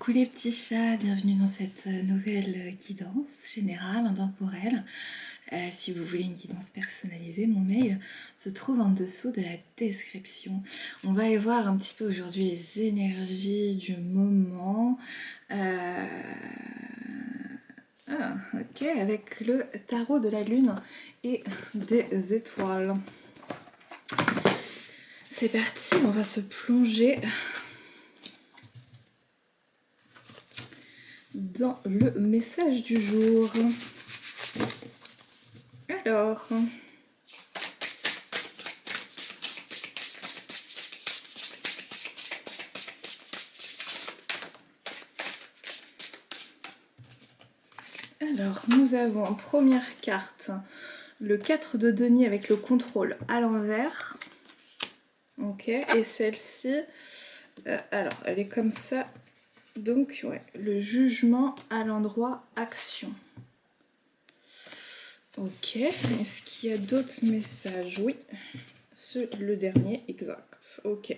Coucou les petits chats, bienvenue dans cette nouvelle guidance générale, intemporelle. Si vous voulez une guidance personnalisée, mon mail se trouve en dessous de la description. On va aller voir un petit peu aujourd'hui les énergies du moment. Ok, avec le tarot de la lune et des étoiles. C'est parti, on va se plonger dans le message du jour. Alors, nous avons en première carte le 4 de denier avec le contrôle à l'envers. Ok, et celle-ci, alors elle est comme ça. Donc, ouais, le jugement à l'endroit action. Ok, est-ce qu'il y a d'autres messages? Oui, le dernier, exact. Ok,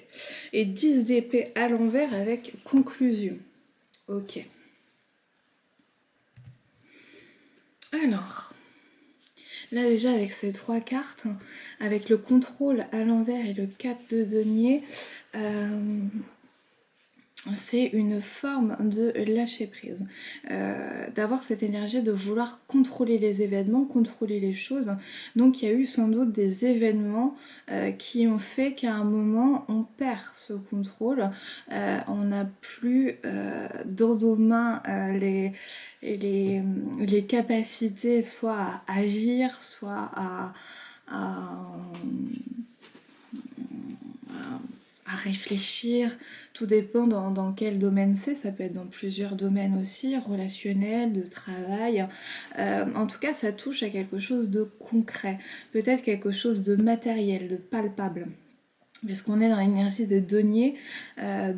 et 10 d'épée à l'envers avec conclusion. Ok. Alors, là déjà avec ces trois cartes, avec le contrôle à l'envers et le 4 de denier, c'est une forme de lâcher prise, d'avoir cette énergie de vouloir contrôler les événements, contrôler les choses. Donc il y a eu sans doute des événements qui ont fait qu'à un moment on perd ce contrôle, on n'a plus dans nos mains les capacités soit à agir, soit à réfléchir, tout dépend dans quel domaine c'est, ça peut être dans plusieurs domaines aussi, relationnel, de travail, en tout cas ça touche à quelque chose de concret, peut-être quelque chose de matériel, de palpable. Parce qu'on est dans l'énergie des deniers,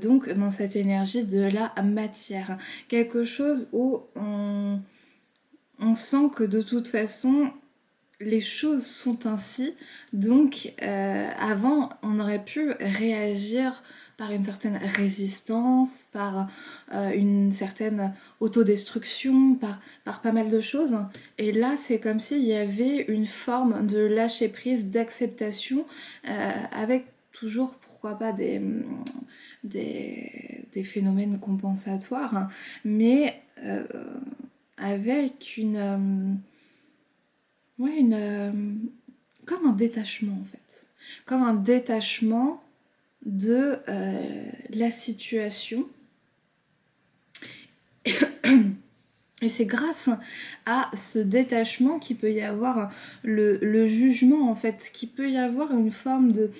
donc dans cette énergie de la matière. Quelque chose où on sent que de toute façon, les choses sont ainsi, donc avant on aurait pu réagir par une certaine résistance, par une certaine autodestruction, par pas mal de choses, et là c'est comme s'il y avait une forme de lâcher prise, d'acceptation, avec toujours pourquoi pas des phénomènes compensatoires, hein, mais avec comme un détachement en fait. Comme un détachement de la situation. Et c'est grâce à ce détachement qu'il peut y avoir le jugement en fait, qu'il peut y avoir une forme de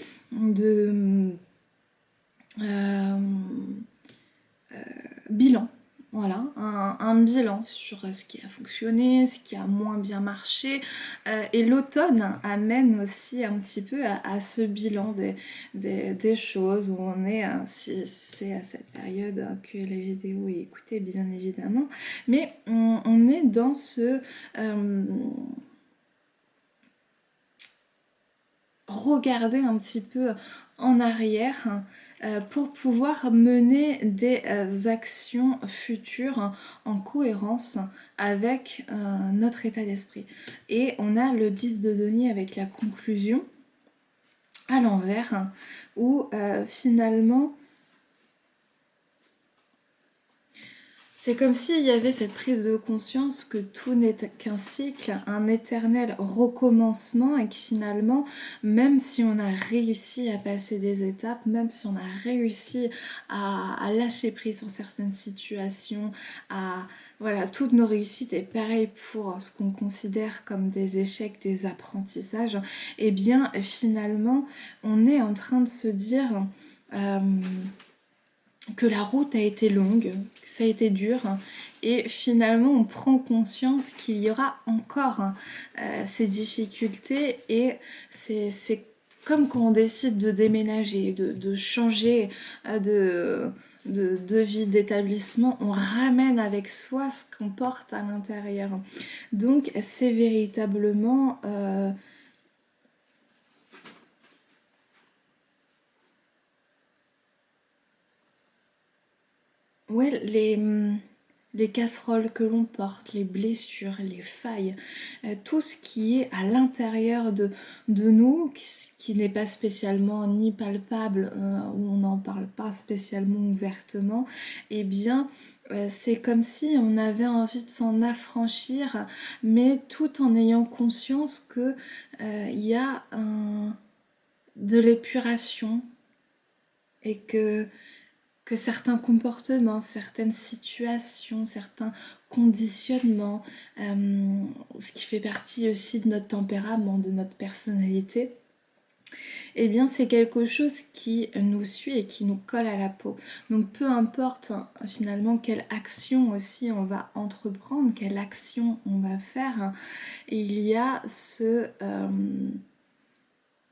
bilan. Voilà, un bilan sur ce qui a fonctionné, ce qui a moins bien marché. Et l'automne amène aussi un petit peu à ce bilan des choses où on est, si c'est à cette période que la vidéo est écoutée bien évidemment, mais on est dans ce... regarder un petit peu en arrière pour pouvoir mener des actions futures en cohérence avec notre état d'esprit. Et on a le 10 de denier avec la conclusion à l'envers où finalement c'est comme s'il y avait cette prise de conscience que tout n'est qu'un cycle, un éternel recommencement, et que finalement, même si on a réussi à passer des étapes, même si on a réussi à lâcher prise sur certaines situations, voilà, toutes nos réussites, et pareil pour ce qu'on considère comme des échecs, des apprentissages, et bien finalement, on est en train de se dire... que la route a été longue, que ça a été dur, et finalement on prend conscience qu'il y aura encore ces difficultés, et c'est comme quand on décide de déménager, de changer de vie, d'établissement, on ramène avec soi ce qu'on porte à l'intérieur. Donc c'est véritablement... ouais, les casseroles que l'on porte, les blessures, les failles, tout ce qui est à l'intérieur de nous, qui n'est pas spécialement ni palpable, où on n'en parle pas spécialement ouvertement, eh bien, c'est comme si on avait envie de s'en affranchir, mais tout en ayant conscience que y a de l'épuration et que certains comportements, certaines situations, certains conditionnements, ce qui fait partie aussi de notre tempérament, de notre personnalité, eh bien c'est quelque chose qui nous suit et qui nous colle à la peau. Donc peu importe finalement quelle action aussi on va entreprendre, quelle action on va faire, il y a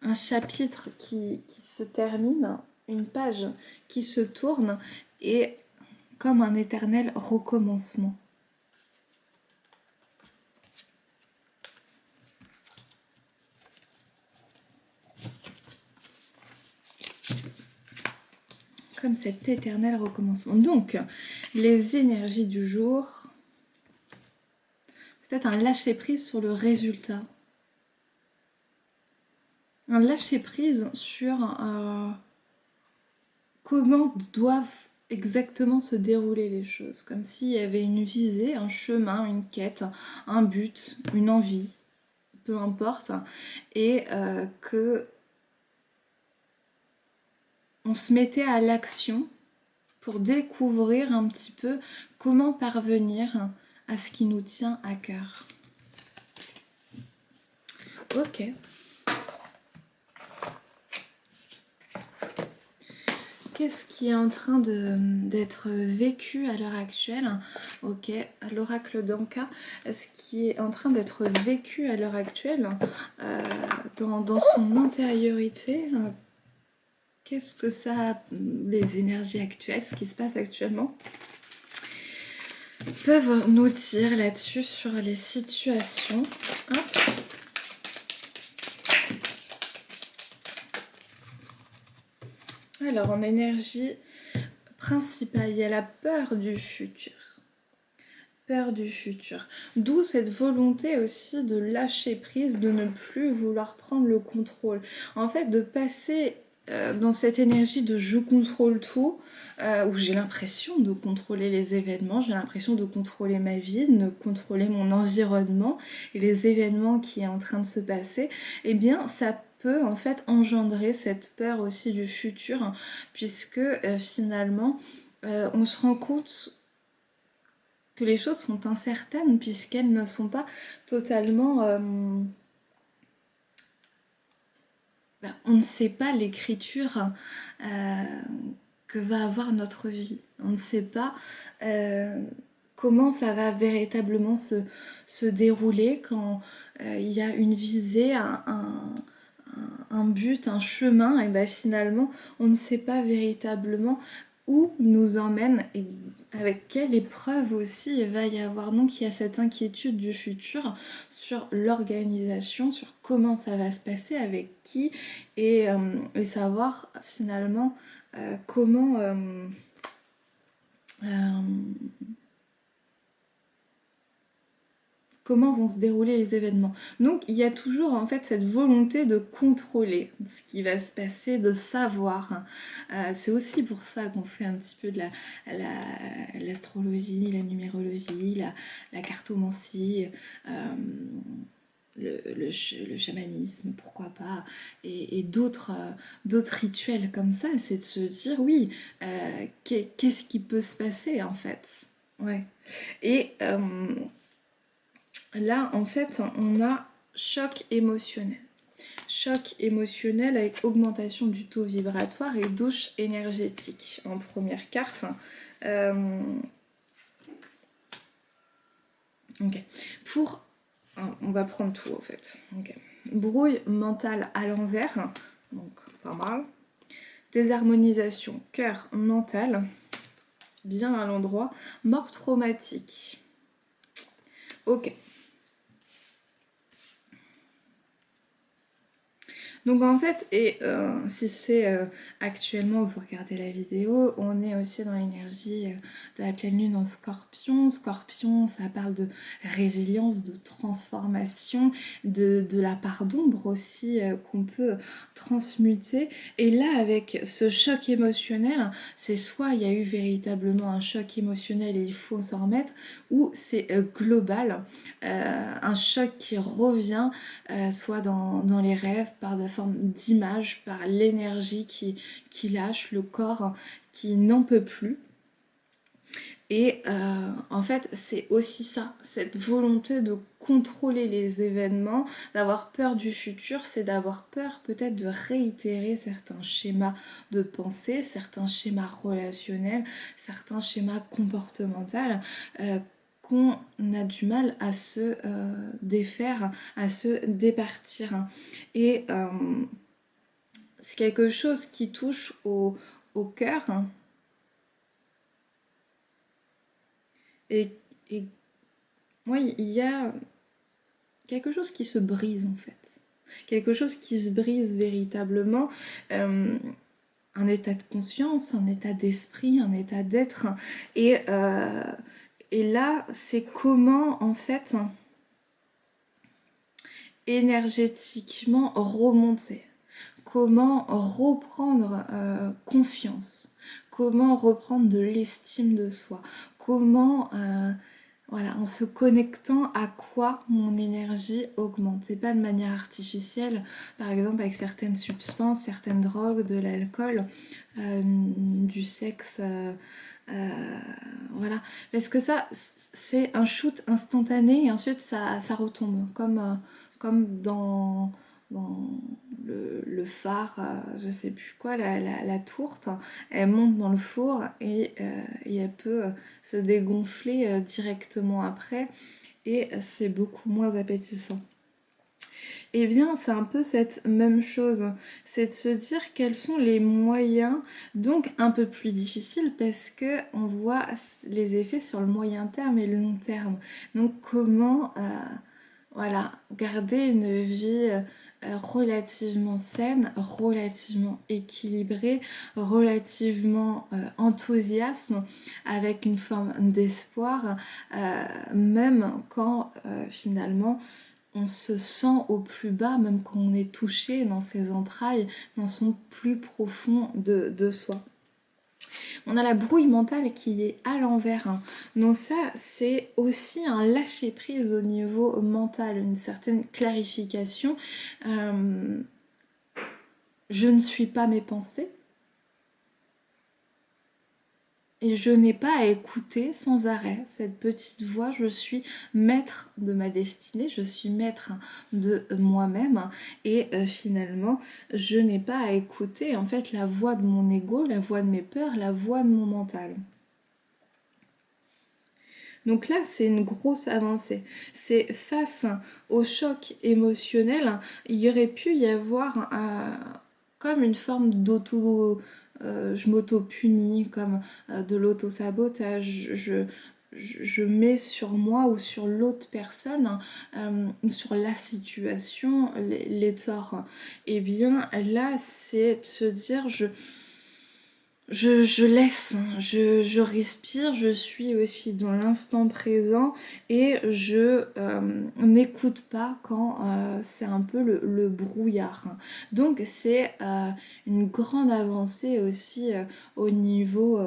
un chapitre qui se termine, une page qui se tourne, et comme un éternel recommencement. Comme cet éternel recommencement. Donc, les énergies du jour, peut-être un lâcher-prise sur le résultat. Un lâcher-prise sur comment doivent exactement se dérouler les choses. Comme s'il y avait une visée, un chemin, une quête, un but, une envie, peu importe, et que on se mettait à l'action pour découvrir un petit peu comment parvenir à ce qui nous tient à cœur. Ok. Qu'est-ce qui est en train d'être vécu à l'heure actuelle? Ok, l'oracle d'Anka, ce qui est en train d'être vécu à l'heure actuelle dans son intériorité. Qu'est-ce que ça, les énergies actuelles, ce qui se passe actuellement, peuvent nous dire là-dessus sur les situations. Hop. Alors en énergie principale, il y a la peur du futur. Peur du futur. D'où cette volonté aussi de lâcher prise, de ne plus vouloir prendre le contrôle. En fait, de passer dans cette énergie de je contrôle tout, où j'ai l'impression de contrôler les événements, j'ai l'impression de contrôler ma vie, de contrôler mon environnement et les événements qui est en train de se passer, eh bien ça peut en fait engendrer cette peur aussi du futur, puisque finalement on se rend compte que les choses sont incertaines puisqu'elles ne sont pas totalement... on ne sait pas l'écriture que va avoir notre vie. On ne sait pas comment ça va véritablement se dérouler quand il y a une visée, un but, un chemin, et bien finalement on ne sait pas véritablement où nous emmène et avec quelle épreuve aussi il va y avoir. Donc il y a cette inquiétude du futur sur l'organisation, sur comment ça va se passer, avec qui, et savoir finalement comment comment vont se dérouler les événements. Donc il y a toujours en fait cette volonté de contrôler ce qui va se passer, de savoir. C'est aussi pour ça qu'on fait un petit peu de l'astrologie, la numérologie, la cartomancie, le chamanisme, pourquoi pas, et d'autres rituels comme ça. C'est de se dire oui, qu'est-ce qui peut se passer en fait. Ouais. Et là, en fait, on a choc émotionnel. Choc émotionnel avec augmentation du taux vibratoire et douche énergétique en première carte. Ok. On va prendre tout en fait. Okay. Brouille mentale à l'envers, donc pas mal. Désharmonisation cœur mental, bien à l'endroit. Mort traumatique. Ok. Donc en fait, et si c'est actuellement où vous regardez la vidéo, on est aussi dans l'énergie de la pleine lune en Scorpion. Scorpion, ça parle de résilience, de transformation, de la part d'ombre aussi qu'on peut transmuter. Et là, avec ce choc émotionnel, c'est soit il y a eu véritablement un choc émotionnel et il faut s'en remettre, ou c'est global, un choc qui revient soit dans les rêves, par des formes d'images, par l'énergie qui lâche, le corps qui n'en peut plus. Et en fait, c'est aussi ça, cette volonté de contrôler les événements, d'avoir peur du futur, c'est d'avoir peur peut-être de réitérer certains schémas de pensée, certains schémas relationnels, certains schémas comportementaux qu'on a du mal à se défaire, à se départir. Et c'est quelque chose qui touche au cœur. Et, et oui, il y a quelque chose qui se brise en fait. Quelque chose qui se brise véritablement. Un état de conscience, un état d'esprit, un état d'être. Et là, c'est comment en fait énergétiquement remonter. Comment reprendre confiance. Comment reprendre de l'estime de soi. Comment... voilà, en se connectant à quoi mon énergie augmente. C'est pas de manière artificielle, par exemple avec certaines substances, certaines drogues, de l'alcool, du sexe, voilà. Parce que ça, c'est un shoot instantané et ensuite ça retombe, comme dans le phare, je sais plus quoi, la tourte, elle monte dans le four et elle peut se dégonfler directement après et c'est beaucoup moins appétissant. Eh bien, c'est un peu cette même chose, c'est de se dire quels sont les moyens, donc un peu plus difficile parce que on voit les effets sur le moyen terme et le long terme. Donc comment voilà, garder une vie relativement saine, relativement équilibrée, relativement enthousiaste, avec une forme d'espoir, même quand finalement on se sent au plus bas, même quand on est touché dans ses entrailles, dans son plus profond de soi. On a la brouille mentale qui est à l'envers. Hein. Donc ça, c'est aussi un lâcher-prise au niveau mental, une certaine clarification. Je ne suis pas mes pensées. Et je n'ai pas à écouter sans arrêt cette petite voix. Je suis maître de ma destinée, je suis maître de moi-même. Et finalement, je n'ai pas à écouter en fait la voix de mon ego, la voix de mes peurs, la voix de mon mental. Donc là, c'est une grosse avancée. C'est face au choc émotionnel, il y aurait pu y avoir comme une forme d'auto... je m'auto-punis, comme de l'auto-sabotage. Je mets sur moi ou sur l'autre personne, sur la situation, les torts. Et bien là, c'est de se dire, je laisse, je respire, je suis aussi dans l'instant présent et je n'écoute pas quand c'est un peu le brouillard. Donc c'est une grande avancée aussi au niveau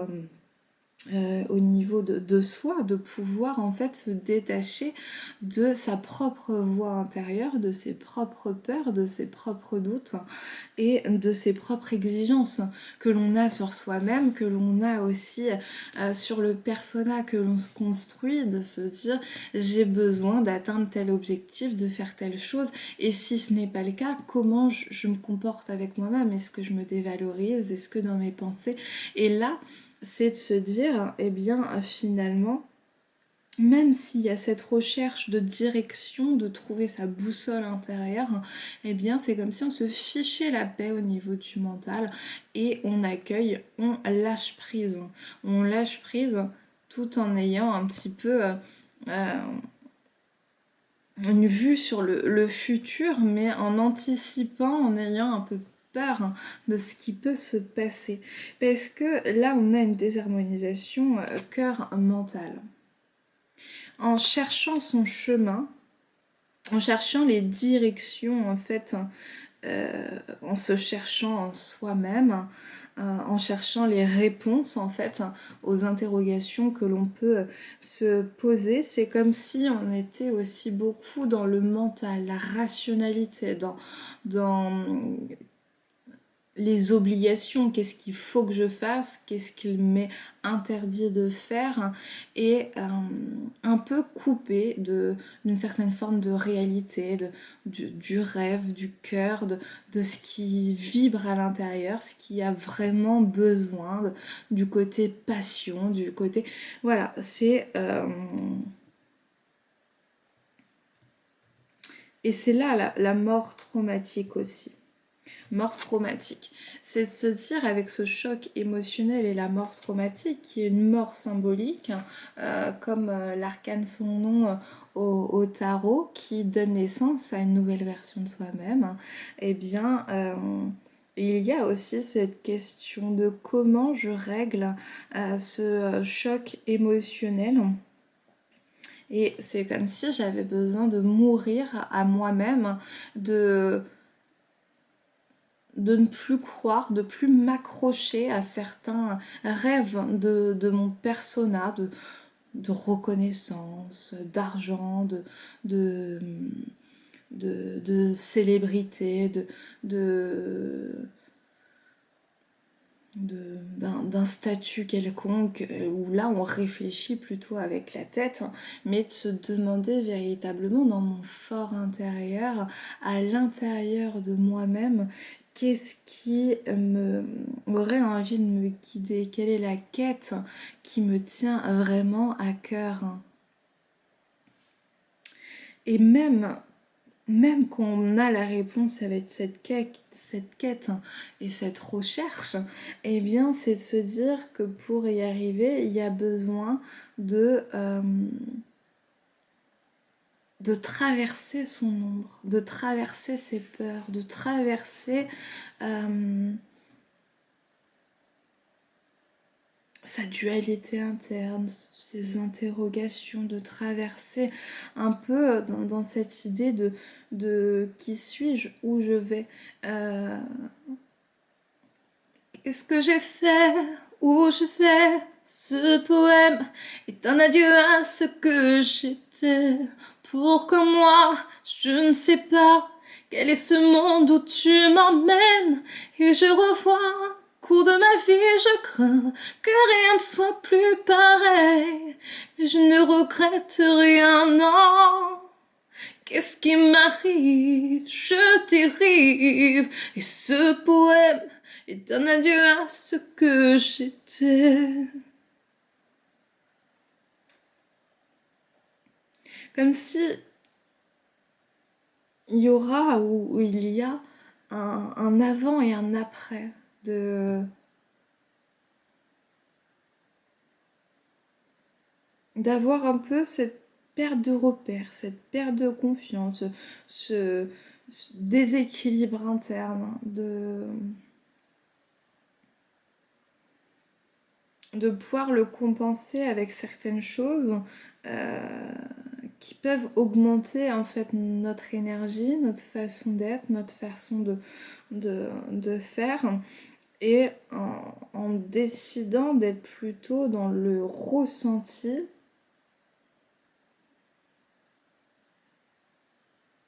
de soi, de pouvoir en fait se détacher de sa propre voix intérieure, de ses propres peurs, de ses propres doutes et de ses propres exigences que l'on a sur soi-même, que l'on a aussi sur le persona que l'on se construit, de se dire j'ai besoin d'atteindre tel objectif, de faire telle chose, et si ce n'est pas le cas, comment je me comporte avec moi-même, est-ce que je me dévalorise, est-ce que dans mes pensées, et là c'est de se dire, eh bien finalement, même s'il y a cette recherche de direction, de trouver sa boussole intérieure, eh bien c'est comme si on se fichait la paix au niveau du mental et on accueille, on lâche prise. On lâche prise tout en ayant un petit peu une vue sur le futur, mais en anticipant, en ayant un peu peur de ce qui peut se passer. Parce que là, on a une désharmonisation cœur-mental. En cherchant son chemin, en cherchant les directions, en fait, en se cherchant en soi-même, en cherchant les réponses en fait aux interrogations que l'on peut se poser. C'est comme si on était aussi beaucoup dans le mental, la rationalité, dans les obligations, qu'est-ce qu'il faut que je fasse, qu'est-ce qu'il m'est interdit de faire, et un peu coupé d'une certaine forme de réalité, du rêve, du cœur, de ce qui vibre à l'intérieur, ce qui a vraiment besoin, du côté passion, du côté... Voilà, c'est... Et c'est là la mort traumatique aussi. Mort traumatique. C'est de se dire avec ce choc émotionnel et la mort traumatique, qui est une mort symbolique, comme l'arcane son nom au tarot, qui donne naissance à une nouvelle version de soi-même, eh bien... il y a aussi cette question de comment je règle ce choc émotionnel. Et c'est comme si j'avais besoin de mourir à moi-même, de ne plus croire, de plus m'accrocher à certains rêves de mon persona, de reconnaissance, d'argent, de, de célébrité, d'un statut quelconque, où là on réfléchit plutôt avec la tête, mais de se demander véritablement dans mon fort intérieur, à l'intérieur de moi-même, qu'est-ce qui aurait envie de me guider, quelle est la quête qui me tient vraiment à cœur. Et même quand on a la réponse avec cette quête et cette recherche, eh bien c'est de se dire que pour y arriver, il y a besoin de traverser son ombre, de traverser ses peurs, de traverser sa dualité interne, ses interrogations, de traverser un peu dans cette idée de qui suis-je, où je vais, qu'est-ce que j'ai fait, où je vais. Ce poème est un adieu à ce que j'étais. Pour que moi, je ne sais pas quel est ce monde où tu m'emmènes. Et je revois cours de ma vie, je crains que rien ne soit plus pareil. Mais je ne regrette rien, non. Qu'est-ce qui m'arrive? Je dérive. Et ce poème est un adieu à ce que j'étais. Comme si il y aura ou il y a un avant et un après d'avoir un peu cette perte de repères, cette perte de confiance, ce déséquilibre interne, de pouvoir le compenser avec certaines choses qui peuvent augmenter en fait notre énergie, notre façon d'être, notre façon de faire, et en décidant d'être plutôt dans le ressenti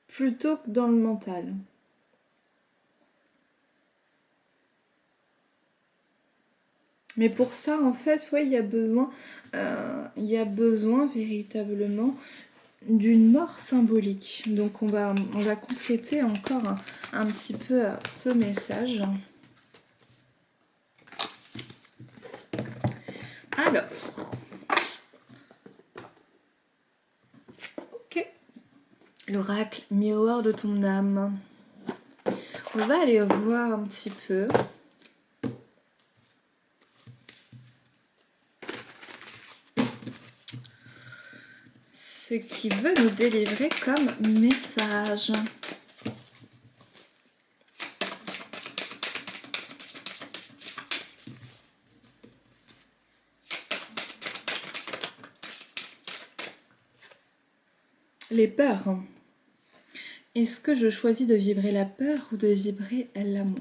plutôt que dans le mental. Mais pour ça, en fait, ouais, il y a besoin véritablement d'une mort symbolique. Donc on va compléter encore un petit peu ce message. Alors, ok. L'oracle miroir de ton âme. On va aller voir un petit peu. ce qui veut nous délivrer comme message. Les peurs. Est-ce que je choisis de vibrer la peur ou de vibrer l'amour?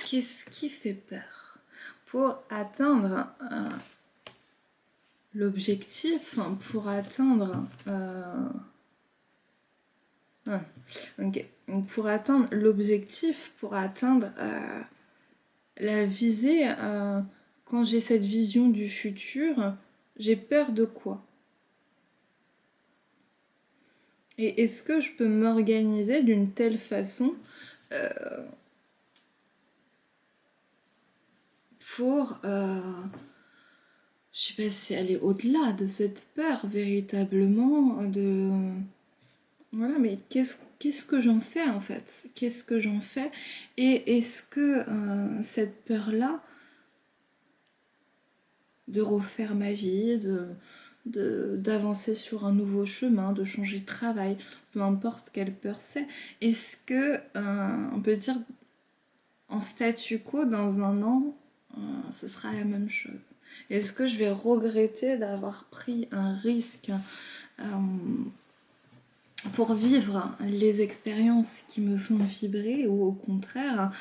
Qu'est-ce qui fait peur? Pour atteindre l'objectif, pour atteindre... okay. Pour atteindre l'objectif, pour atteindre la visée, quand j'ai cette vision du futur, j'ai peur de quoi? Et est-ce que je peux m'organiser d'une telle façon pour... je sais pas si aller au-delà de cette peur véritablement, de... Voilà, mais qu'est-ce que j'en fais en fait? Qu'est-ce que j'en fais? Et est-ce que cette peur-là, de refaire ma vie, d'avancer sur un nouveau chemin, de changer de travail, peu importe quelle peur c'est, est-ce que on peut dire en statu quo dans un an ce sera la même chose? Est-ce que je vais regretter d'avoir pris un risque pour vivre les expériences qui me font vibrer, ou au contraire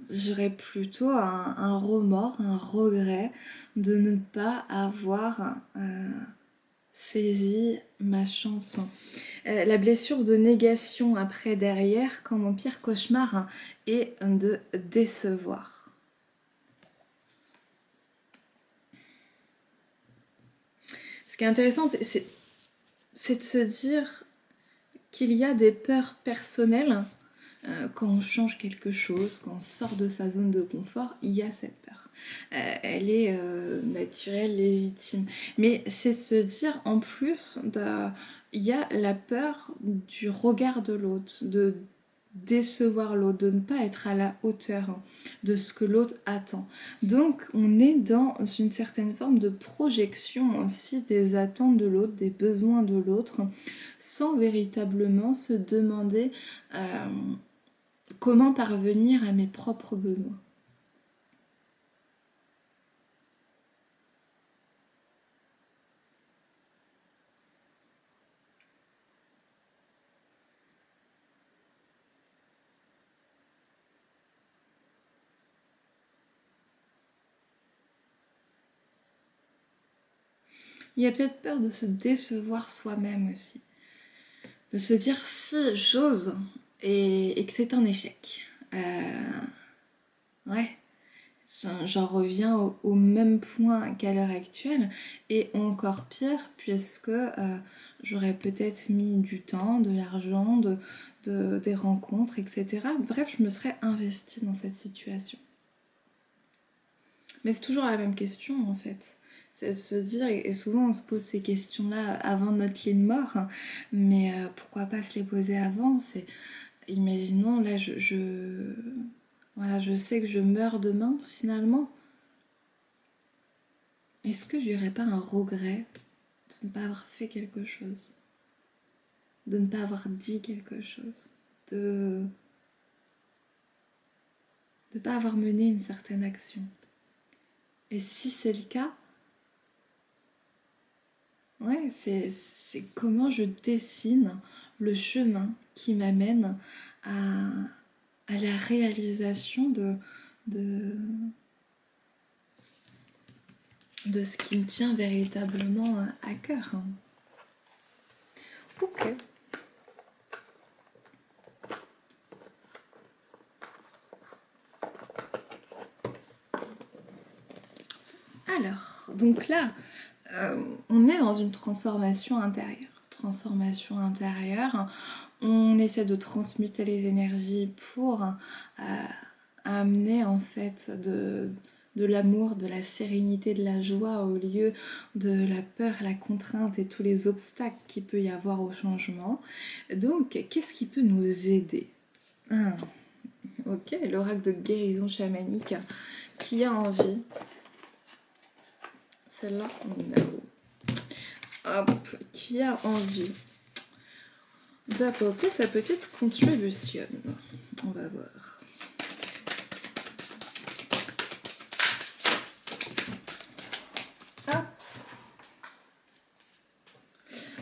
j'aurais plutôt un remords, un regret de ne pas avoir saisi ma chance. La blessure de négation après derrière, quand mon pire cauchemar est de décevoir. Ce qui est intéressant, c'est de se dire qu'il y a des peurs personnelles. Quand on change quelque chose, quand on sort de sa zone de confort, il y a cette peur. Elle est naturelle, légitime. Mais c'est de se dire, en plus, il y a la peur du regard de l'autre, de décevoir l'autre, de ne pas être à la hauteur de ce que l'autre attend. Donc on est dans une certaine forme de projection aussi des attentes de l'autre, des besoins de l'autre, sans véritablement se demander comment parvenir à mes propres besoins. Il y a peut-être peur de se décevoir soi-même aussi. De se dire si j'ose et que c'est un échec. Ouais. J'en reviens au même point qu'à l'heure actuelle, et encore pire, puisque j'aurais peut-être mis du temps, de l'argent, des rencontres, etc. Bref, je me serais investie dans cette situation. Mais c'est toujours la même question en fait. C'est de se dire, et souvent on se pose ces questions-là avant notre lit de mort, mais pourquoi pas se les poser avant? C'est, imaginons, là voilà, je sais que je meurs demain finalement. Est-ce que je n'y aurais pas un regret de ne pas avoir fait quelque chose? De ne pas avoir dit quelque chose? De ne pas avoir mené une certaine action? Et si c'est le cas, ouais, c'est comment je dessine le chemin qui m'amène à la réalisation de ce qui me tient véritablement à cœur. Ok. Alors, donc là, on est dans une transformation intérieure. Transformation intérieure, on essaie de transmuter les énergies pour amener en fait de l'amour, de la sérénité, de la joie au lieu de la peur, la contrainte et tous les obstacles qu'il peut y avoir au changement. Donc, qu'est-ce qui peut nous aider? Ok, l'oracle de guérison chamanique. Qui a envie? Celle-là? No. hop, qui a envie d'apporter sa petite contribution. On va voir. Hop.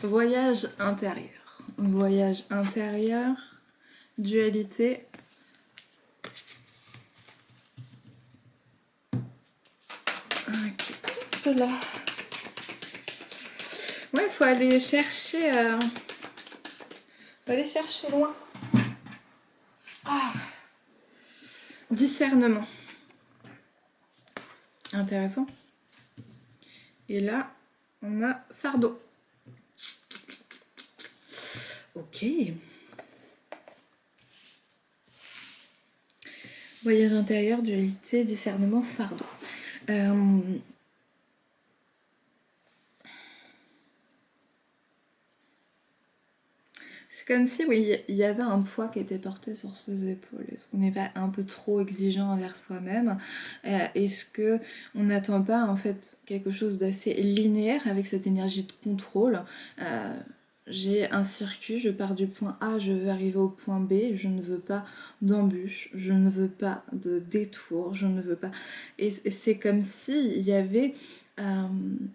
Voyage intérieur. Voyage intérieur, dualité. Ok, là. Ouais, faut aller chercher. Faut aller chercher loin. Ah. Discernement. Intéressant. Et là, on a fardeau. Ok. Voyage intérieur, dualité, discernement, fardeau. C'est comme si, oui, il y avait un poids qui était porté sur ses épaules. Est-ce qu'on n'est pas un peu trop exigeant envers soi-même? Est-ce qu'on n'attend pas, en fait, quelque chose d'assez linéaire avec cette énergie de contrôle? J'ai un circuit, je pars du point A, je veux arriver au point B, je ne veux pas d'embûches, je ne veux pas de détour, je ne veux pas... Et c'est comme s'il y avait une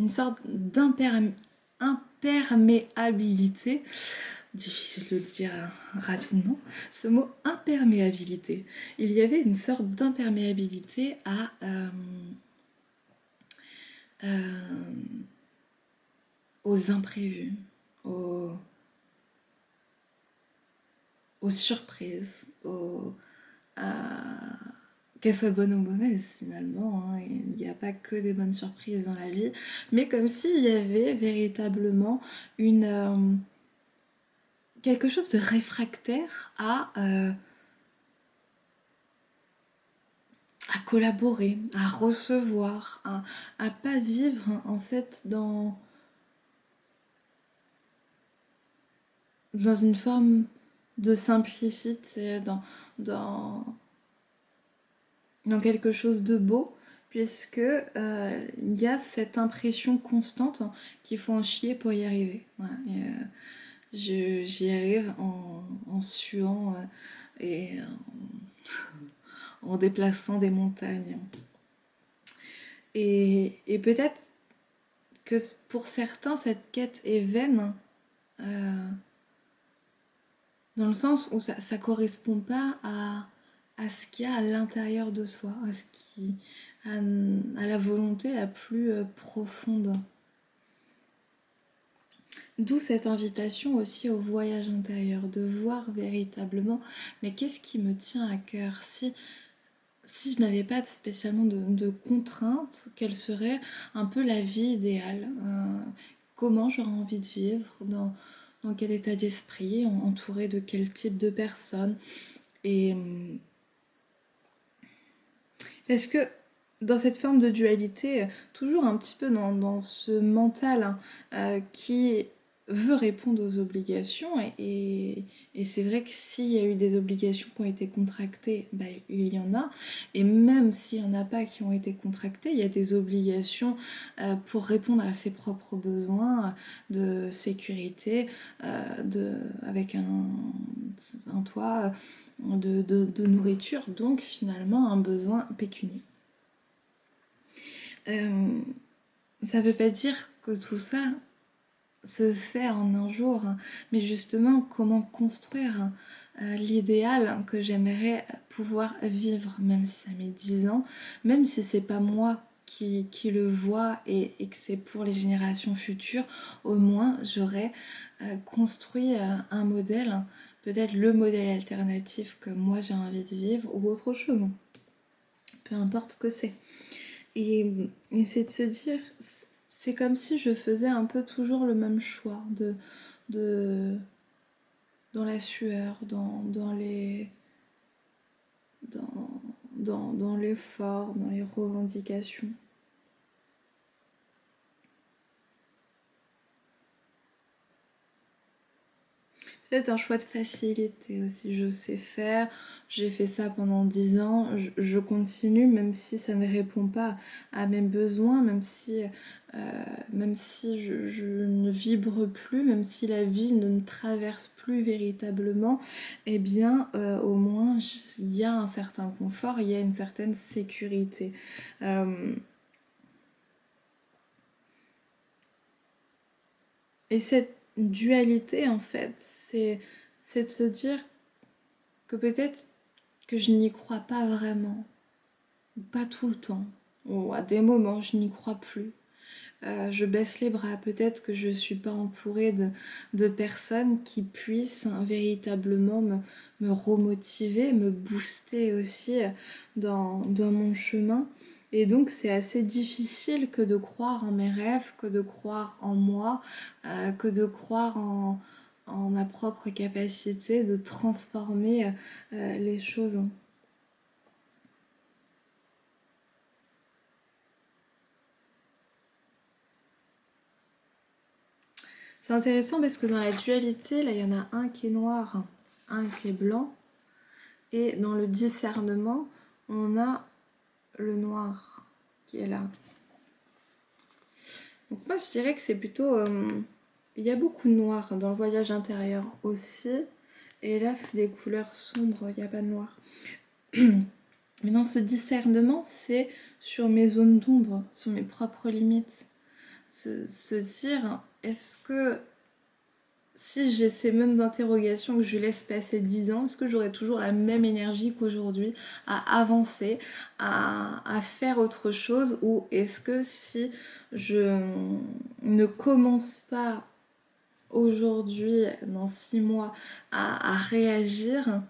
sorte d'imperméabilité, difficile de le dire rapidement, ce mot imperméabilité. Il y avait une sorte d'imperméabilité aux imprévus, aux surprises, qu'elles soient bonnes ou mauvaises finalement, hein. Il n'y a pas que des bonnes surprises dans la vie, mais comme s'il y avait véritablement quelque chose de réfractaire à collaborer, à recevoir, à pas vivre en fait dans une forme de simplicité, dans quelque chose de beau, puisque il y a cette impression constante qu'il faut en chier pour y arriver. Voilà. J'y arrive en suant et en déplaçant des montagnes. Et peut-être que pour certains, cette quête est vaine, dans le sens où ça ne correspond pas à ce qu'il y a à l'intérieur de soi, à la volonté la plus profonde. D'où cette invitation aussi au voyage intérieur, de voir véritablement, mais qu'est-ce qui me tient à cœur? Si je n'avais pas spécialement de contraintes, quelle serait un peu la vie idéale? Comment j'aurais envie de vivre? Dans quel état d'esprit? Entourée de quel type de personnes? Et est-ce que dans cette forme de dualité, toujours un petit peu dans ce mental qui veut répondre aux obligations, et c'est vrai que s'il y a eu des obligations qui ont été contractées, bah, il y en a, et même s'il n'y en a pas qui ont été contractées, il y a des obligations pour répondre à ses propres besoins de sécurité, avec un toit, de nourriture, donc finalement un besoin pécunier. Ça veut pas dire que tout ça se fait en un jour, mais justement comment construire l'idéal que j'aimerais pouvoir vivre, même si ça met 10 ans, même si c'est pas moi qui le vois et que c'est pour les générations futures, au moins j'aurais construit un modèle, peut-être le modèle alternatif que moi j'ai envie de vivre, ou autre chose, peu importe ce que c'est. Et c'est de se dire, c'est comme si je faisais un peu toujours le même choix dans la sueur, dans l'effort, dans les revendications. Peut-être un choix de facilité aussi, je sais faire, j'ai fait ça pendant 10 ans, je continue même si ça ne répond pas à mes besoins, même si je ne vibre plus, même si la vie ne me traverse plus véritablement, eh bien au moins il y a un certain confort, il y a une certaine sécurité. Et cette dualité en fait, c'est de se dire que peut-être que je n'y crois pas vraiment, ou pas tout le temps, ou à des moments je n'y crois plus. Je baisse les bras, peut-être que je ne suis pas entourée de personnes qui puissent véritablement me remotiver, me booster aussi dans mon chemin. Et donc c'est assez difficile que de croire en mes rêves, que de croire en moi, que de croire en ma propre capacité de transformer les choses. C'est intéressant parce que dans la dualité, là, il y en a un qui est noir, un qui est blanc. Et dans le discernement, on a le noir qui est là. Donc moi, je dirais que c'est plutôt... il y a beaucoup de noir dans le voyage intérieur aussi. Et là, c'est des couleurs sombres, il n'y a pas de noir. Mais dans ce discernement, c'est sur mes zones d'ombre, sur mes propres limites. Se dire, est-ce que si j'ai ces mêmes interrogations que je laisse passer 10 ans, est-ce que j'aurai toujours la même énergie qu'aujourd'hui à avancer, à faire autre chose, ou est-ce que si je ne commence pas aujourd'hui, dans 6 mois, à réagir,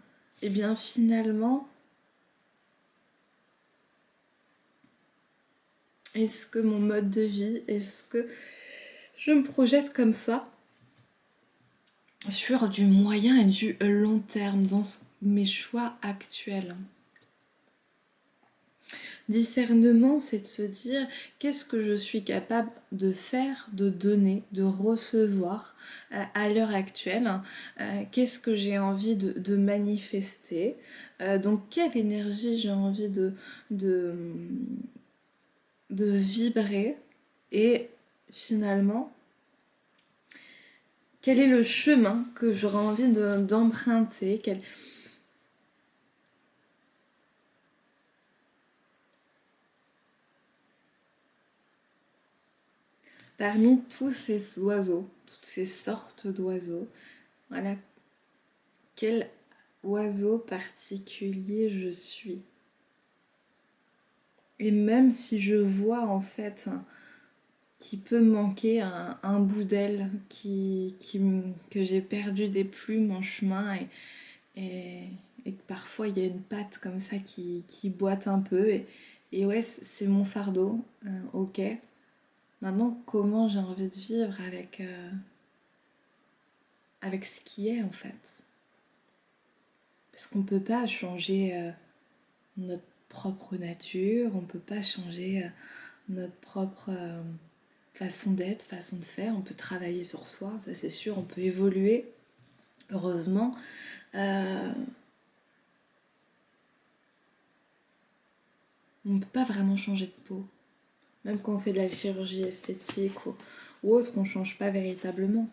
et bien finalement, est-ce que mon mode de vie, est-ce que je me projette comme ça sur du moyen et du long terme dans mes choix actuels? Discernement, c'est de se dire qu'est-ce que je suis capable de faire, de donner, de recevoir à l'heure actuelle, qu'est-ce que j'ai envie de manifester, donc quelle énergie j'ai envie de, de vibrer, et finalement quel est le chemin que j'aurais envie d'emprunter, parmi tous ces oiseaux, toutes ces sortes d'oiseaux, voilà, quel oiseau particulier je suis. Et même si je vois en fait qu'il peut me manquer un bout d'aile, que j'ai perdu des plumes en chemin, et, et que parfois il y a une patte comme ça qui boite un peu, et ouais, c'est mon fardeau, ok. Maintenant, comment j'ai envie de vivre avec ce qui est en fait? Parce qu'on ne peut pas changer notre propre nature, on ne peut pas changer notre propre façon d'être, façon de faire. On peut travailler sur soi, ça c'est sûr, on peut évoluer, heureusement. On ne peut pas vraiment changer de peau. Même quand on fait de la chirurgie esthétique ou autre, on ne change pas véritablement.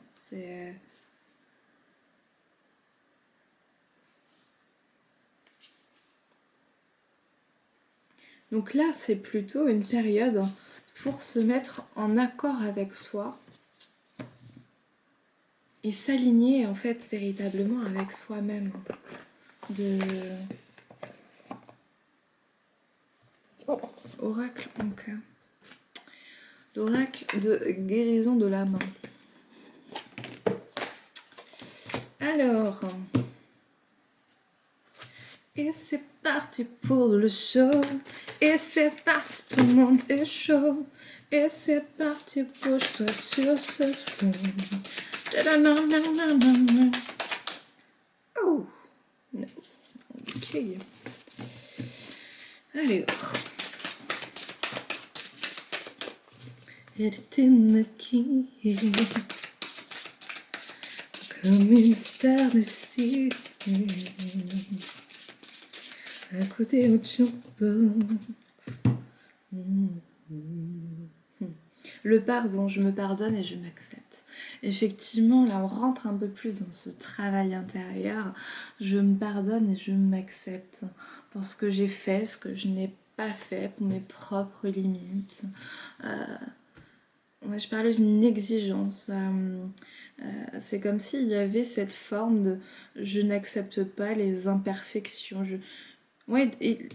Donc là, c'est plutôt une période pour se mettre en accord avec soi et s'aligner en fait véritablement avec soi-même. Oracle, donc l'oracle de guérison de la main. Alors, et c'est parti pour le show, et c'est parti, tout le monde est chaud, et c'est parti, bouge-toi sur ce flow. Oh, no. Ok. Alors, hit it in the key. comme une star de cirque, à côté au jukebox. Le pardon, je me pardonne et je m'accepte. Effectivement, là, on rentre un peu plus dans ce travail intérieur. Je me pardonne et je m'accepte pour ce que j'ai fait, ce que je n'ai pas fait, pour mes propres limites. Ouais, je parlais d'une exigence. C'est comme s'il y avait cette forme de je n'accepte pas les imperfections. Ouais, et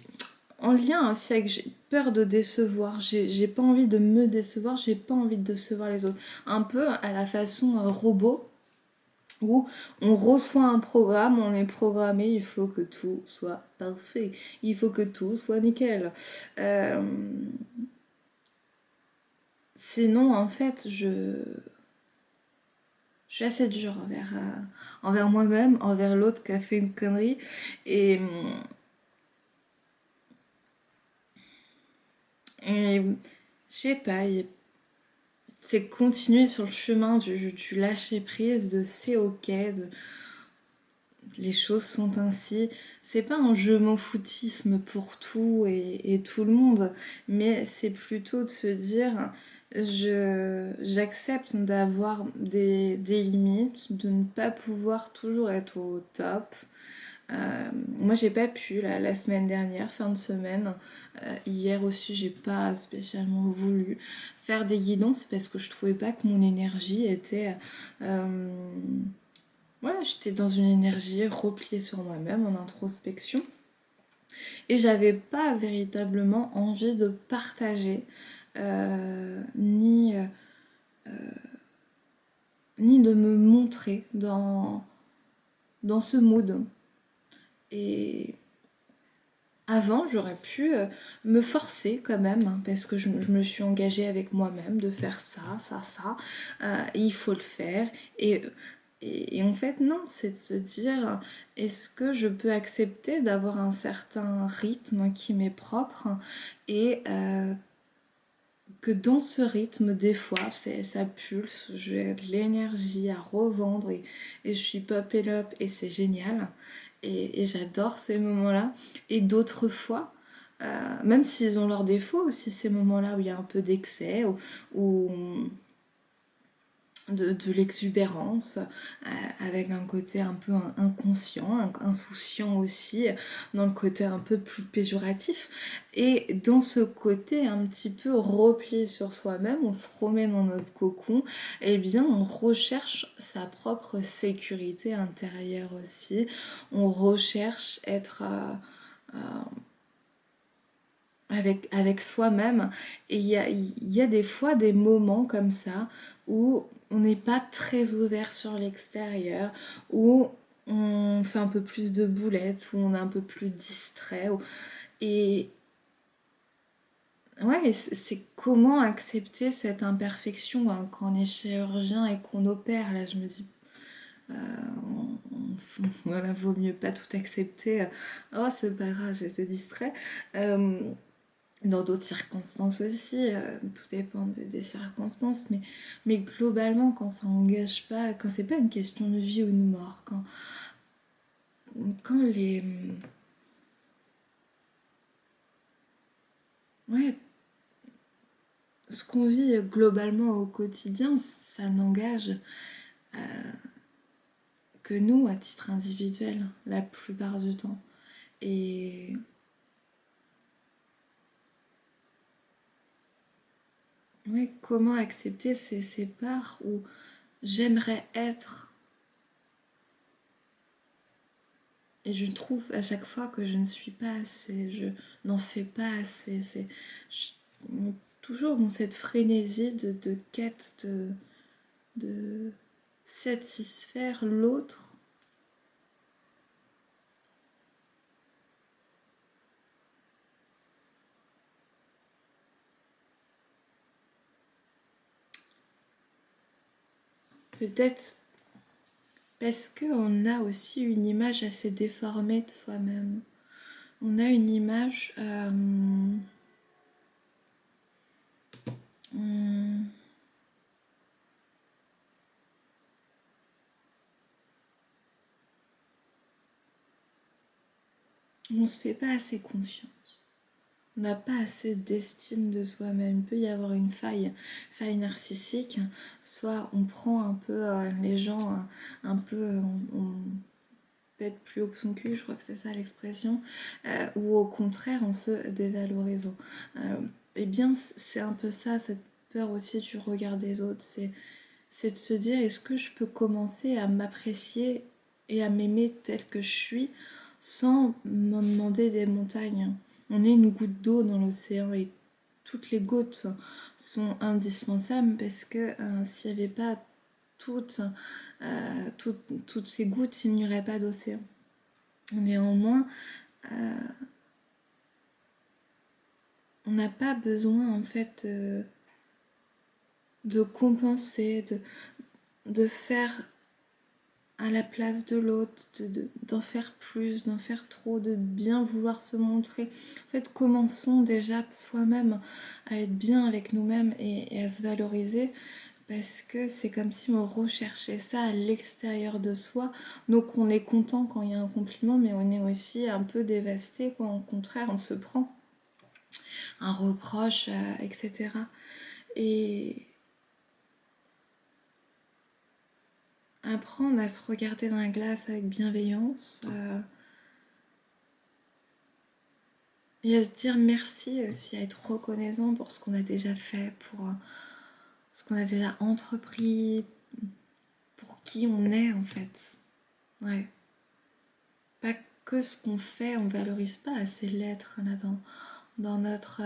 en lien aussi avec j'ai peur de décevoir, j'ai pas envie de me décevoir, j'ai pas envie de décevoir les autres. Un peu à la façon robot, où on reçoit un programme, on est programmé, il faut que tout soit parfait, il faut que tout soit nickel. Euh, Sinon, en fait, je suis assez dure envers moi-même, envers l'autre qui a fait une connerie. Et, et je sais pas, c'est continuer sur le chemin du lâcher prise, de c'est ok, de les choses sont ainsi. C'est pas un je m'en foutisme pour tout et tout le monde, mais c'est plutôt de se dire j'accepte d'avoir des limites, de ne pas pouvoir toujours être au top. Moi j'ai pas pu la semaine dernière, fin de semaine. Hier aussi j'ai pas spécialement voulu faire des guidons, c'est parce que je trouvais pas que mon énergie était voilà, j'étais dans une énergie repliée sur moi-même, en introspection. Et j'avais pas véritablement envie de partager, ni de me montrer dans ce mood. Et avant, j'aurais pu me forcer quand même, hein, parce que je me suis engagée avec moi-même de faire ça, ça, ça. Il faut le faire. Et en fait, non, c'est de se dire, est-ce que je peux accepter d'avoir un certain rythme qui m'est propre et que dans ce rythme, des fois, ça pulse, j'ai de l'énergie à revendre et je suis pop et up et c'est génial. Et j'adore ces moments-là. Et d'autres fois, même s'ils ont leurs défauts aussi, ces moments-là où il y a un peu d'excès, où de l'exubérance, avec un côté un peu inconscient, insouciant aussi, dans le côté un peu plus péjoratif. Et dans ce côté un petit peu replié sur soi-même, on se remet dans notre cocon, et bien on recherche sa propre sécurité intérieure aussi. On recherche être avec soi-même. Et il y a des fois des moments comme ça où on n'est pas très ouvert sur l'extérieur, où on fait un peu plus de boulettes, où on est un peu plus distrait. Et ouais, c'est comment accepter cette imperfection hein, quand on est chirurgien et qu'on opère. Là, je me dis, voilà, vaut mieux pas tout accepter. Oh, c'est pas grave, j'étais distrait. Dans d'autres circonstances aussi, tout dépend des circonstances, mais globalement, quand ça engage pas, quand c'est pas une question de vie ou de mort, quand les. Ouais, ce qu'on vit globalement au quotidien, ça n'engage que nous à titre individuel, la plupart du temps. Et. Ouais, comment accepter ces parts où j'aimerais être. Et je trouve à chaque fois que je ne suis pas assez, je n'en fais pas assez. Toujours dans cette frénésie de quête de satisfaire l'autre. Peut-être parce qu'on a aussi une image assez déformée de soi-même. On a une image... on se fait pas assez confiance. On n'a pas assez d'estime de soi-même. Il peut y avoir une faille narcissique. Soit on prend un peu les gens un peu... on pète plus haut que son cul, je crois que c'est ça l'expression. Ou au contraire en se dévalorisant. Eh bien c'est un peu ça, cette peur aussi du regard des autres. C'est de se dire, est-ce que je peux commencer à m'apprécier et à m'aimer tel que je suis sans m'en demander des montagnes. On est une goutte d'eau dans l'océan et toutes les gouttes sont indispensables parce que s'il n'y avait pas toutes, toutes ces gouttes, il n'y aurait pas d'océan. Néanmoins, on n'a pas besoin en fait de compenser, de faire à la place de l'autre, d'en faire plus, d'en faire trop, de bien vouloir se montrer. En fait, commençons déjà soi-même à être bien avec nous-mêmes et à se valoriser, parce que c'est comme si on recherchait ça à l'extérieur de soi. Donc on est content quand il y a un compliment, mais on est aussi un peu dévasté quand au contraire on se prend un reproche, etc. Et apprendre à se regarder dans la glace avec bienveillance, et à se dire merci aussi, à être reconnaissant pour ce qu'on a déjà fait, pour ce qu'on a déjà entrepris, pour qui on est en fait. Ouais. Pas que ce qu'on fait, on valorise pas assez l'être là dans notre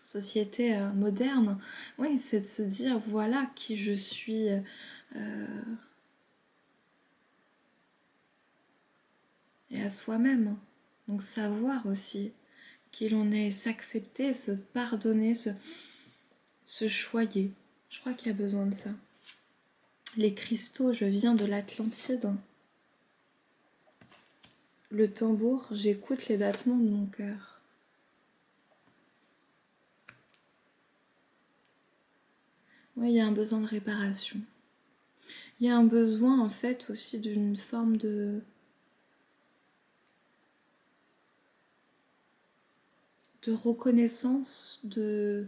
société moderne. Oui, c'est de se dire voilà qui je suis. Et à soi-même. Donc savoir aussi qui l'on est, s'accepter, se pardonner, se choyer. Je crois qu'il y a besoin de ça. Les cristaux, je viens de l'Atlantide. Le tambour, j'écoute les battements de mon cœur. Oui, il y a un besoin de réparation. Il y a un besoin en fait aussi d'une forme de reconnaissance de